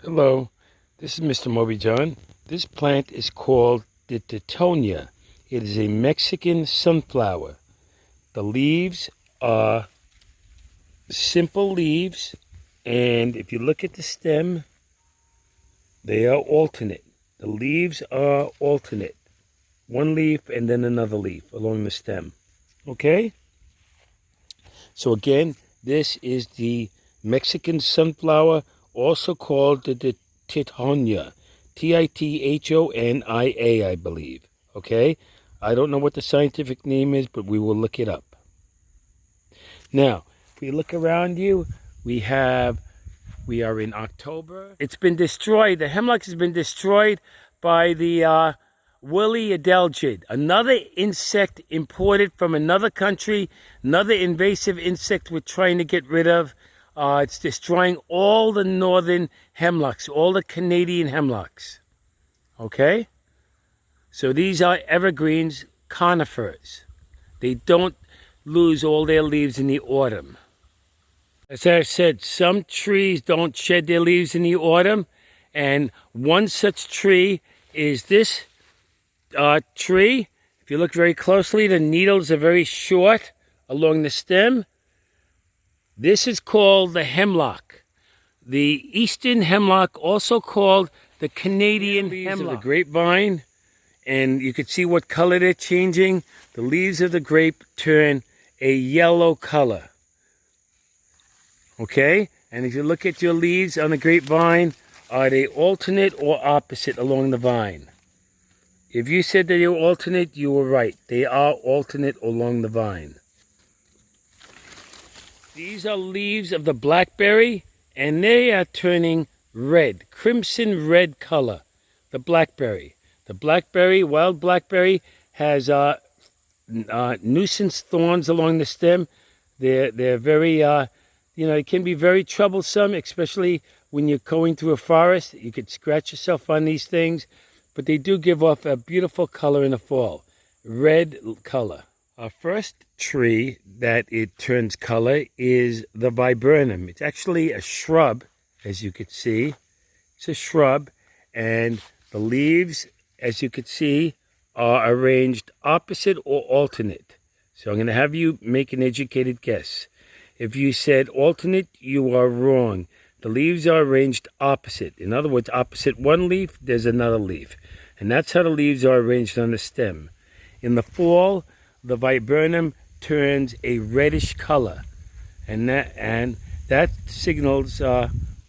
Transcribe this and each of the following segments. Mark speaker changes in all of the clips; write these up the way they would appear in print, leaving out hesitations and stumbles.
Speaker 1: Hello, this is Mr. Mobijohn. This plant is called the Titonia. It is a Mexican sunflower. The leaves are simple leaves, and if you look at the stem, they are alternate. The leaves are alternate. One leaf and then another leaf along the stem. Okay? So again, this is the Mexican sunflower, also called the Titonia. Tithonia, I believe. Okay? I don't know what the scientific name is, but we will look it up. Now, if we look around you, we are in October. It's been destroyed. The hemlock has been destroyed by the woolly adelgid, another insect imported from another country, another invasive insect we're trying to get rid of. It's destroying all the northern hemlocks, all the Canadian hemlocks. Okay? So these are evergreens, conifers. They don't lose all their leaves in the autumn. As I said, some trees don't shed their leaves in the autumn, and one such tree is this tree. If you look very closely, the needles are very short along the stem. This is called the hemlock. The eastern hemlock, also called the Canadian hemlock. Of the grapevine, and you can see what color they're changing. The leaves of the grape turn a yellow color. Okay? And if you look at your leaves on the grapevine, are they alternate or opposite along the vine? If you said that they were alternate, you were right. They are alternate along the vine. These are leaves of the blackberry, and they are turning red, crimson red color. The blackberry. The blackberry, wild blackberry, has nuisance thorns along the stem. They're very, it can be very troublesome, especially when you're going through a forest. You could scratch yourself on these things, but they do give off a beautiful color in the fall, red color. Our first tree that it turns color is the viburnum. It's actually a shrub, as you could see. It's a shrub, and the leaves, as you could see, are arranged opposite or alternate. So I'm going to have you make an educated guess. If you said alternate, you are wrong. The leaves are arranged opposite. In other words, opposite one leaf, there's another leaf. And that's how the leaves are arranged on the stem. In the fall, the viburnum turns a reddish color, and that signals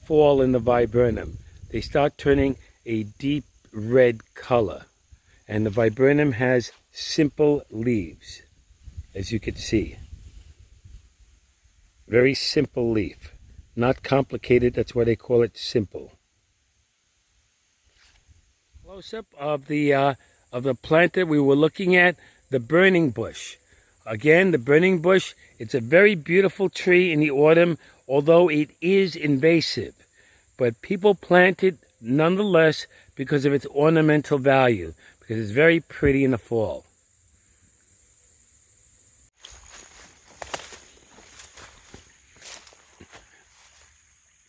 Speaker 1: fall in the viburnum. They start turning a deep red color, and the viburnum has simple leaves, as you can see. Very simple leaf, not complicated. That's why they call it simple. Close up of the plant that we were looking at. The burning bush. Again, the burning bush, it's a very beautiful tree in the autumn, although it is invasive. But people plant it nonetheless because of its ornamental value, because it's very pretty in the fall.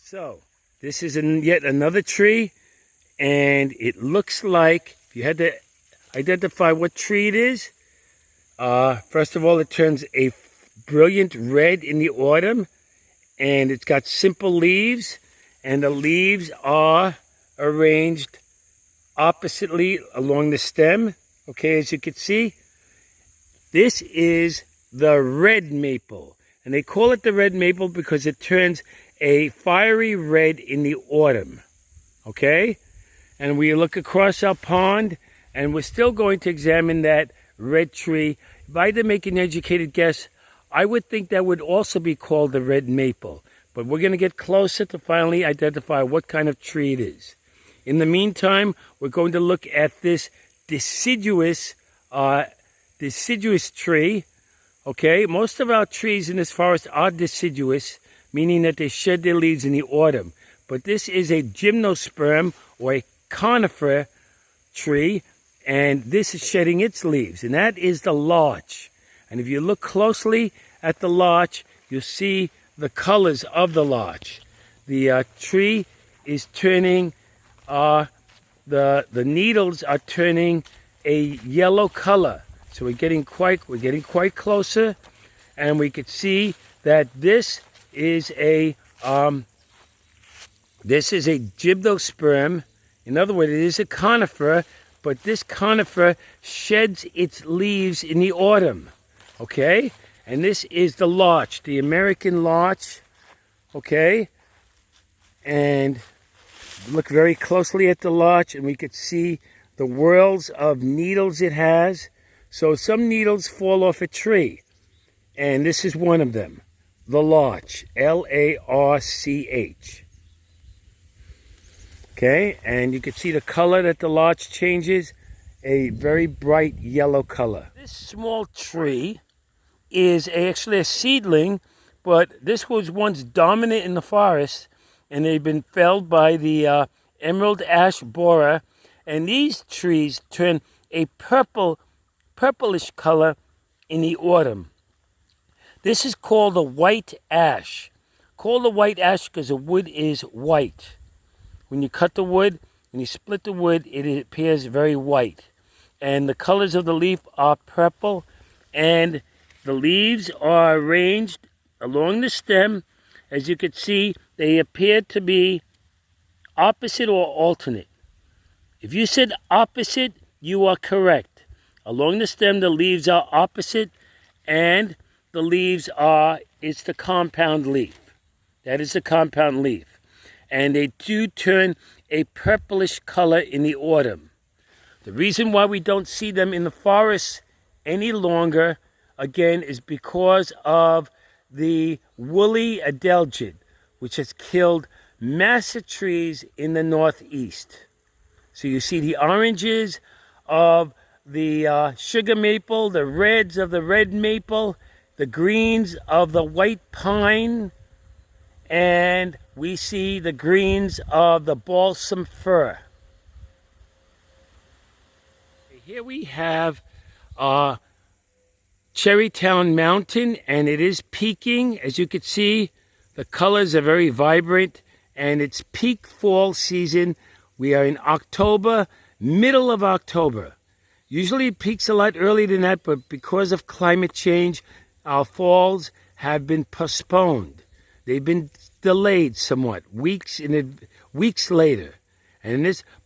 Speaker 1: So, this is yet another tree, and it looks like, if you had to identify what tree it is, first of all, it turns a brilliant red in the autumn, and it's got simple leaves, and the leaves are arranged oppositely along the stem. Okay, as you can see, this is the red maple, and they call it the red maple because it turns a fiery red in the autumn. Okay, and we look across our pond, and we're still going to examine that red tree. If I had to make an educated guess, I would think that would also be called the red maple. But we're going to get closer to finally identify what kind of tree it is. In the meantime, we're going to look at this deciduous tree. Okay, most of our trees in this forest are deciduous, meaning that they shed their leaves in the autumn. But this is a gymnosperm, or a conifer tree, and this is shedding its leaves, and that is the larch. And if you look closely at the larch, you'll see the colors of the larch. The tree is turning, the needles are turning a yellow color. So we're getting quite closer, and we could see that this is a gymnosperm. In other words, it is a conifer, but this conifer sheds its leaves in the autumn. Okay? And this is the larch, the American larch. Okay? And look very closely at the larch, and we could see the whorls of needles it has. So some needles fall off a tree, and this is one of them, the larch, L-A-R-C-H. Okay, and you can see the color that the larch changes, a very bright yellow color. This small tree is actually a seedling, but this was once dominant in the forest, and they've been felled by the emerald ash borer, and these trees turn a purplish color in the autumn. This is called the white ash. Called the white ash because the wood is white. When you cut the wood, when you split the wood, it appears very white. And the colors of the leaf are purple, and the leaves are arranged along the stem. As you can see, they appear to be opposite or alternate. If you said opposite, you are correct. Along the stem, the leaves are opposite, and the leaves it's the compound leaf. That is the compound leaf. And they do turn a purplish color in the autumn. The reason why we don't see them in the forest any longer, again, is because of the woolly adelgid, which has killed massive trees in the northeast. So you see the oranges of the sugar maple, the reds of the red maple, the greens of the white pine, and we see the greens of the balsam fir. Here we have Cherrytown Mountain, and it is peaking. As you can see, the colors are very vibrant, and it's peak fall season. We are in October, middle of October. Usually it peaks a lot earlier than that, but because of climate change, our falls have been postponed. They've been delayed somewhat, weeks later.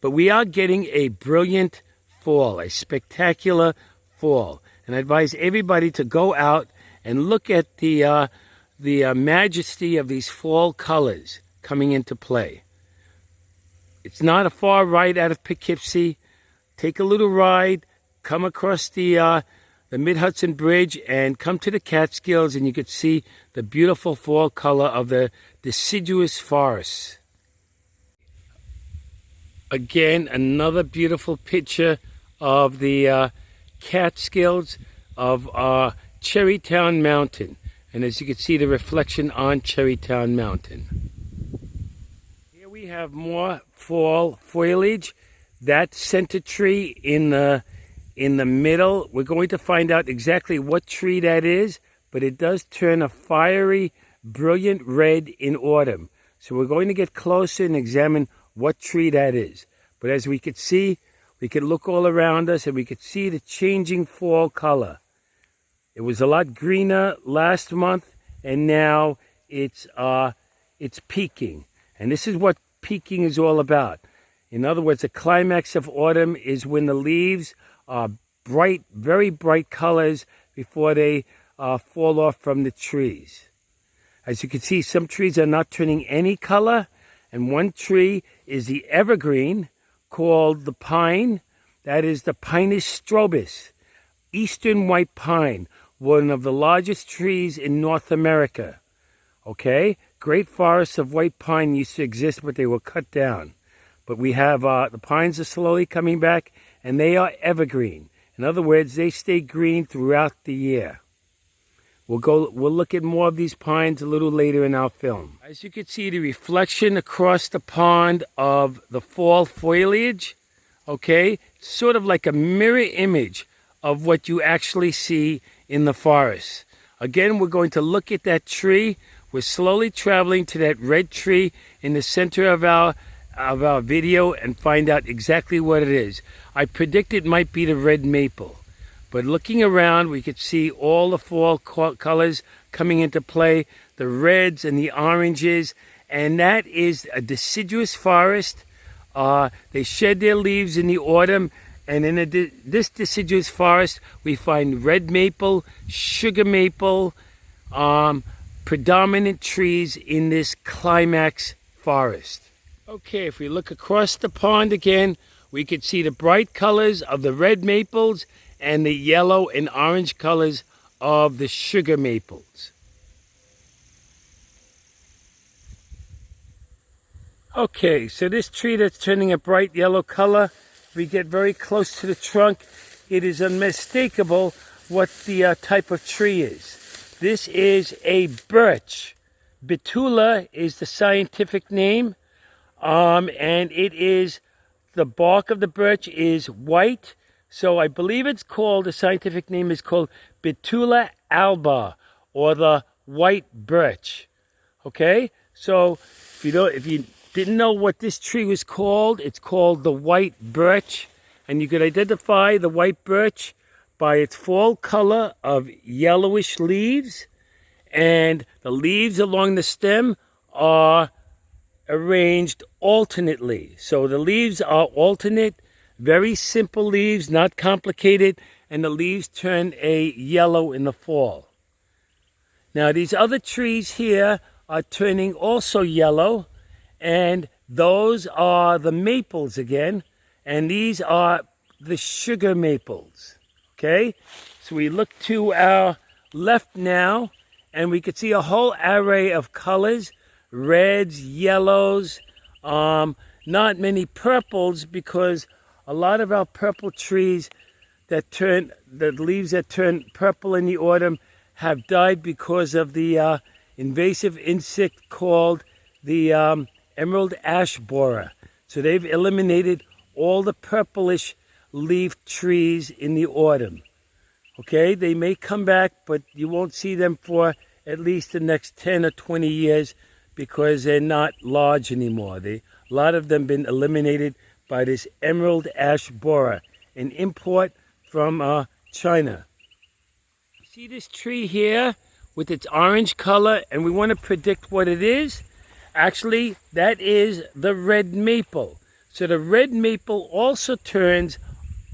Speaker 1: But we are getting a brilliant fall, a spectacular fall. And I advise everybody to go out and look at the majesty of these fall colors coming into play. It's not a far ride out of Poughkeepsie. Take a little ride, come across the Mid-Hudson Bridge, and come to the Catskills, and you could see the beautiful fall color of the deciduous forests. Again, another beautiful picture of the Catskills of Cherrytown Mountain. And as you can see, the reflection on Cherrytown Mountain. Here we have more fall foliage. That center tree in the middle, we're going to find out exactly what tree that is, but it does turn a fiery, brilliant red in autumn. So we're going to get closer and examine what tree that is. But as we could see, we could look all around us and we could see the changing fall color. It was a lot greener last month, and now it's peaking. And this is what peaking is all about. In other words, the climax of autumn is when the leaves are bright, very bright colors before they fall off from the trees. As you can see, some trees are not turning any color, and one tree is the evergreen called the pine. That is the Pinus strobus, eastern white pine, one of the largest trees in North America. Okay? Great forests of white pine used to exist, but they were cut down. But we have the pines are slowly coming back, and they are evergreen. In other words, they stay green throughout the year. We'll look at more of these pines a little later in our film. As you can see, the reflection across the pond of the fall foliage, okay, sort of like a mirror image of what you actually see in the forest. Again, we're going to look at that tree. We're slowly traveling to that red tree in the center of our video and find out exactly what it is. I predict it might be the red maple. But looking around, we could see all the fall colors coming into play, the reds and the oranges, and that is a deciduous forest. They shed their leaves in the autumn, and in this deciduous forest, we find red maple, sugar maple, predominant trees in this climax forest. Okay, if we look across the pond again, we could see the bright colors of the red maples and the yellow and orange colors of the sugar maples. Okay, so this tree that's turning a bright yellow color, if we get very close to the trunk, it is unmistakable what the type of tree is. This is a birch. Betula is the scientific name, and it is, the bark of the birch is white, so I believe it's called, the scientific name is called Betula alba, or the white birch. Okay, so if you didn't know what this tree was called, it's called the white birch, and you could identify the white birch by its fall color of yellowish leaves, and the leaves along the stem are arranged alternately. So the leaves are alternate, very simple leaves, not complicated, and the leaves turn a yellow in the fall. Now these other trees here are turning also yellow, and those are the maples again, and these are the sugar maples. Okay, so we look to our left now, and we could see a whole array of colors, reds, yellows, not many purples, because a lot of our purple trees that turn, the leaves that turn purple in the autumn have died because of the invasive insect called the emerald ash borer. So they've eliminated all the purplish leaf trees in the autumn. Okay, they may come back, but you won't see them for at least the next 10 or 20 years because they're not large anymore. A lot of them been eliminated by this emerald ash borer, an import from China. You see this tree here with its orange color, and we want to predict what it is. Actually, that is the red maple. So the red maple also turns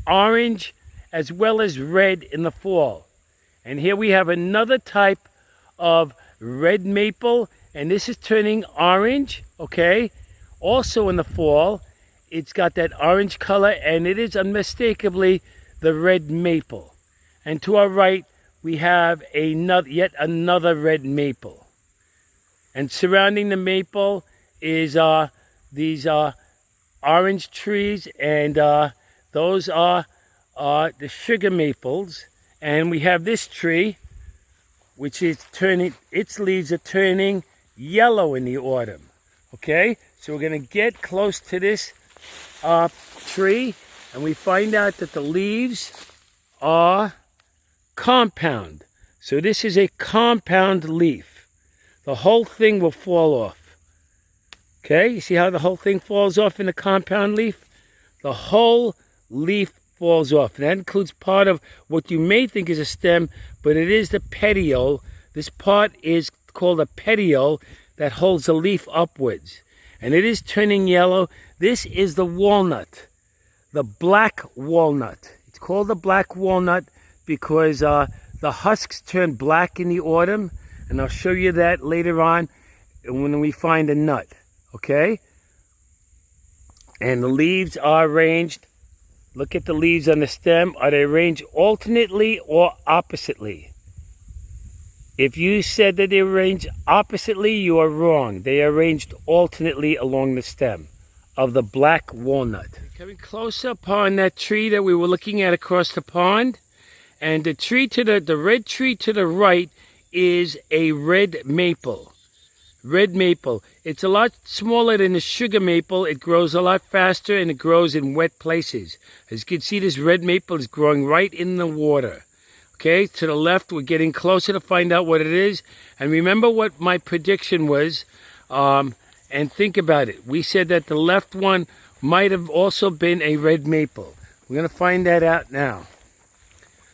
Speaker 1: orange as well as red in the fall. And here we have another type of red maple, and this is turning orange, okay? Also in the fall, it's got that orange color, and it is unmistakably the red maple. And to our right, we have yet another red maple. And surrounding the maple is these orange trees, and those are the sugar maples. And we have this tree, which is turning, its leaves are turning yellow in the autumn. Okay, so we're going to get close to this tree, and we find out that the leaves are compound. So this is a compound leaf. The whole thing will fall off. Okay, you see how the whole thing falls off in a compound leaf? The whole leaf falls off. And that includes part of what you may think is a stem, but it is the petiole. This part is called a petiole that holds the leaf upwards. And it is turning yellow. This is the walnut, the black walnut. It's called the black walnut because the husks turn black in the autumn. And I'll show you that later on when we find a nut. Okay? And the leaves are arranged. Look at the leaves on the stem. Are they arranged alternately or oppositely? If you said that they were arranged oppositely, you are wrong. They are arranged alternately along the stem of the black walnut. Coming close upon that tree that we were looking at across the pond. And the tree to the red tree to the right is a red maple. Red maple. It's a lot smaller than the sugar maple. It grows a lot faster, and it grows in wet places. As you can see, this red maple is growing right in the water. Okay, to the left, we're getting closer to find out what it is. And remember what my prediction was, and think about it. We said that the left one might have also been a red maple. We're going to find that out now.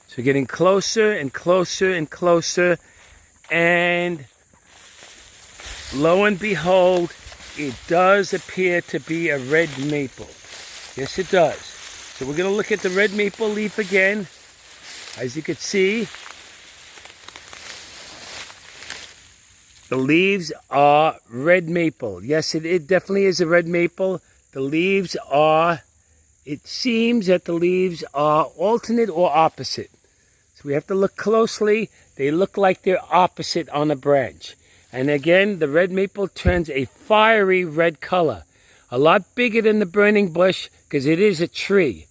Speaker 1: So getting closer and closer and closer, and lo and behold, it does appear to be a red maple. Yes, it does. So we're going to look at the red maple leaf again. As you can see, the leaves are red maple. Yes, it definitely is a red maple. The leaves are, it seems that the leaves are alternate or opposite. So we have to look closely. They look like they're opposite on a branch. And again, the red maple turns a fiery red color. A lot bigger than the burning bush because it is a tree.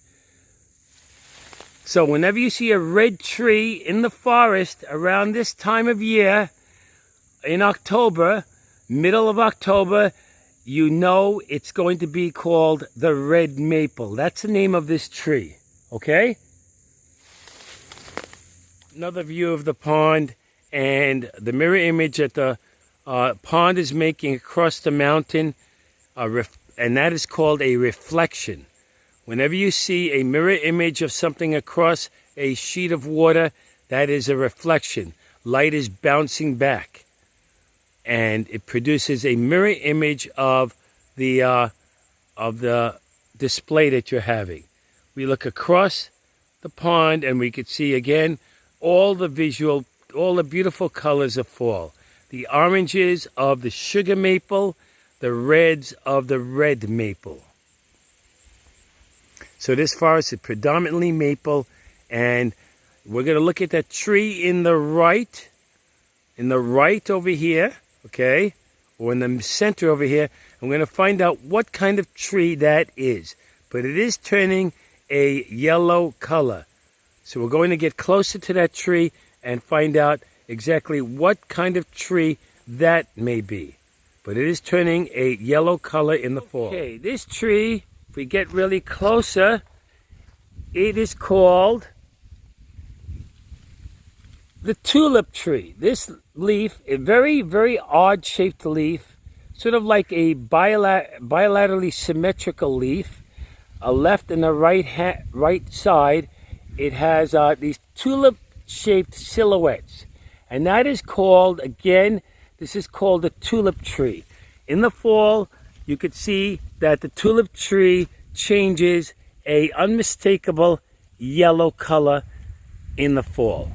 Speaker 1: So whenever you see a red tree in the forest around this time of year, in October, middle of October, you know it's going to be called the red maple. That's the name of this tree, okay? Another view of the pond and the mirror image that the pond is making across the mountain, and that is called a reflection. Whenever you see a mirror image of something across a sheet of water, that is a reflection. Light is bouncing back, and it produces a mirror image of the display that you're having. We look across the pond, and we could see again all the beautiful colors of fall. The oranges of the sugar maple, the reds of the red maple. So this forest is predominantly maple, and we're going to look at that tree in the right over here, okay, or in the center over here, and we're going to find out what kind of tree that is. But it is turning a yellow color. So we're going to get closer to that tree and find out exactly what kind of tree that may be. But it is turning a yellow color in the fall. Okay, this tree, if we get really closer, it is called the tulip tree. This leaf, a very, very odd-shaped leaf, sort of like a bilaterally symmetrical leaf, a left and a right side. It has these tulip-shaped silhouettes, and that is called, again, this is called the tulip tree. In the fall, you could see that the tulip tree changes a unmistakable yellow color in the fall.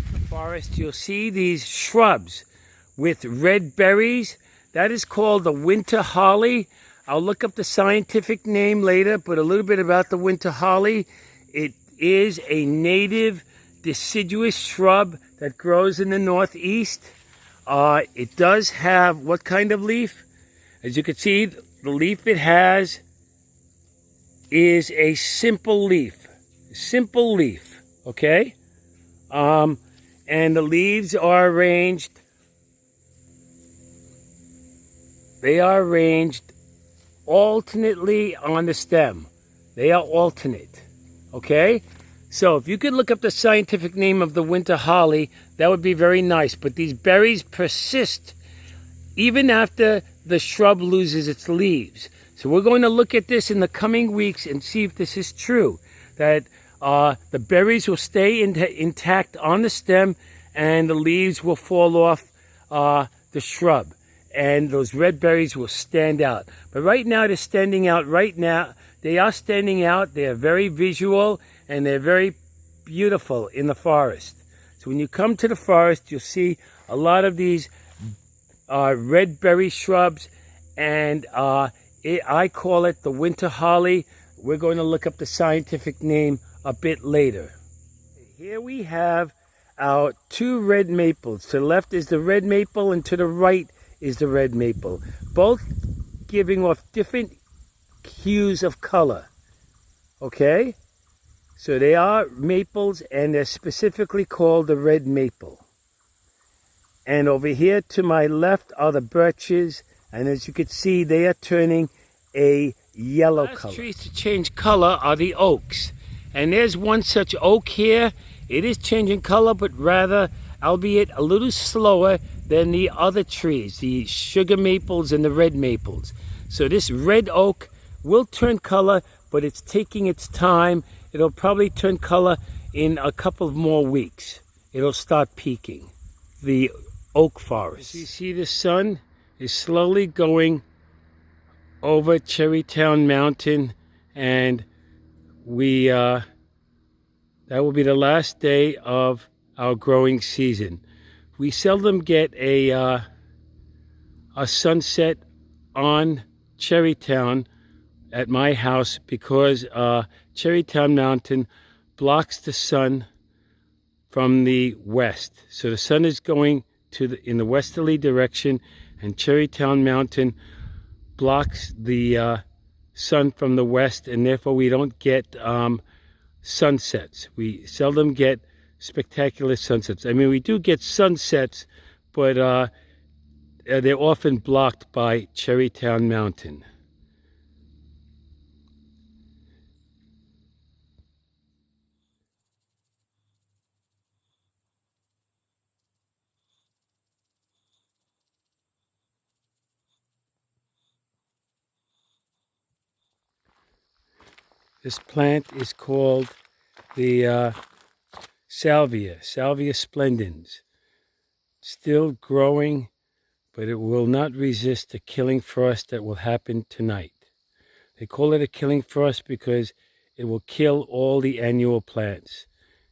Speaker 1: In the forest, you'll see these shrubs with red berries. That is called the winter holly. I'll look up the scientific name later, but a little bit about the winter holly. It is a native deciduous shrub that grows in the northeast. It does have what kind of leaf? As you can see, the leaf it has is a simple leaf. Simple leaf, okay? And the leaves are arranged. They are arranged alternately on the stem. They are alternate, okay? So if you could look up the scientific name of the winter holly, that would be very nice. But these berries persist even after the shrub loses its leaves. So we're going to look at this in the coming weeks and see if this is true, that the berries will stay intact on the stem and the leaves will fall off the shrub, and those red berries will stand out. But right now they're standing out right now. They are standing out. They are very visual, and they're very beautiful in the forest. So when you come to the forest, you'll see a lot of these red berry shrubs, and I call it the winter holly. We're going to look up the scientific name a bit later. Here we have our two red maples. To the left is the red maple, and to the right is the red maple. Both giving off different hues of color. Okay? So they are maples, and they're specifically called the red maple. And over here to my left are the birches, and as you can see, they are turning a yellow color. The last trees to change color are the oaks. And there's one such oak here. It is changing color, but rather, albeit a little slower than the other trees, the sugar maples and the red maples. So this red oak will turn color, but it's taking its time. It'll probably turn color in a couple of more weeks. It'll start peaking. The oak forest. As you see, the sun is slowly going over Cherrytown Mountain, and that will be the last day of our growing season. We seldom get a sunset on Cherrytown at my house because Cherrytown Mountain blocks the sun from the west. So the sun is going in the westerly direction, and Cherrytown Mountain blocks the sun from the west, and therefore we don't get sunsets. We seldom get spectacular sunsets. I mean, we do get sunsets, but they're often blocked by Cherrytown Mountain. This plant is called the Salvia splendens. Still growing, but it will not resist the killing frost that will happen tonight. They call it a killing frost because it will kill all the annual plants.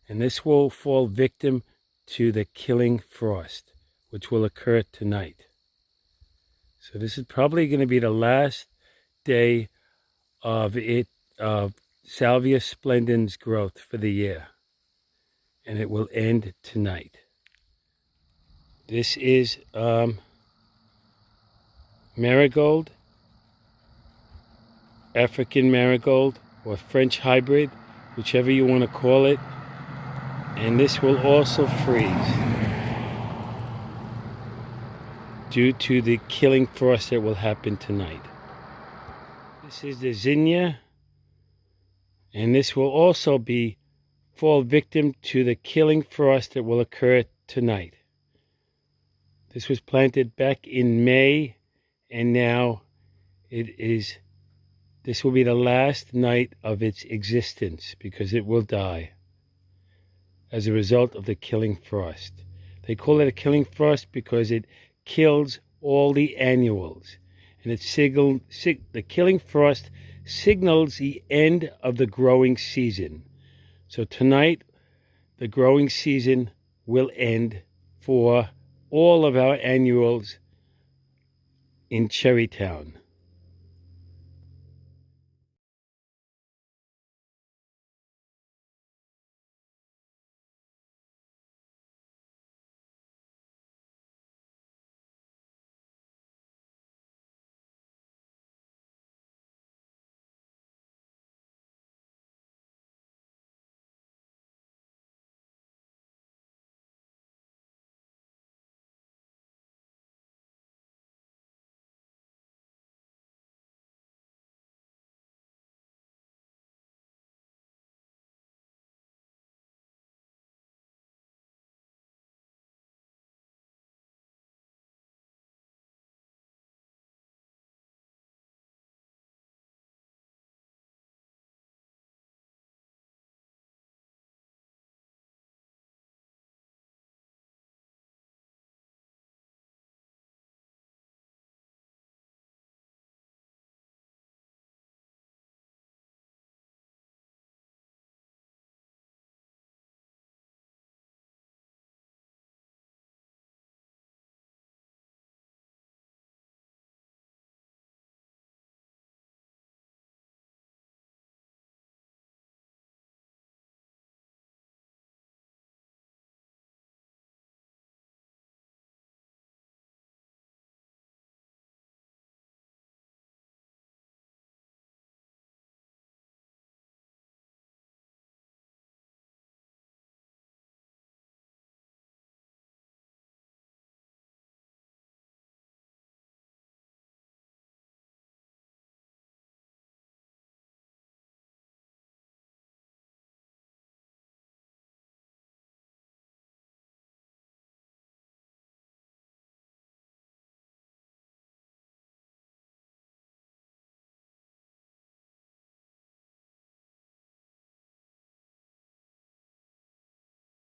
Speaker 1: And this will fall victim to the killing frost, which will occur tonight. So this is probably going to be the last day of Salvia splendens growth for the year. And it will end tonight. This is marigold, African marigold, or French hybrid, whichever you want to call it. And this will also freeze due to the killing frost that will happen tonight. This is the zinnia, and this will also fall victim to the killing frost that will occur tonight. This was planted back in May, and now this will be the last night of its existence because it will die as a result of the killing frost. They call it a killing frost because it kills all the annuals, and the killing frost signals the end of the growing season. So tonight, the growing season will end for all of our annuals in Cherrytown.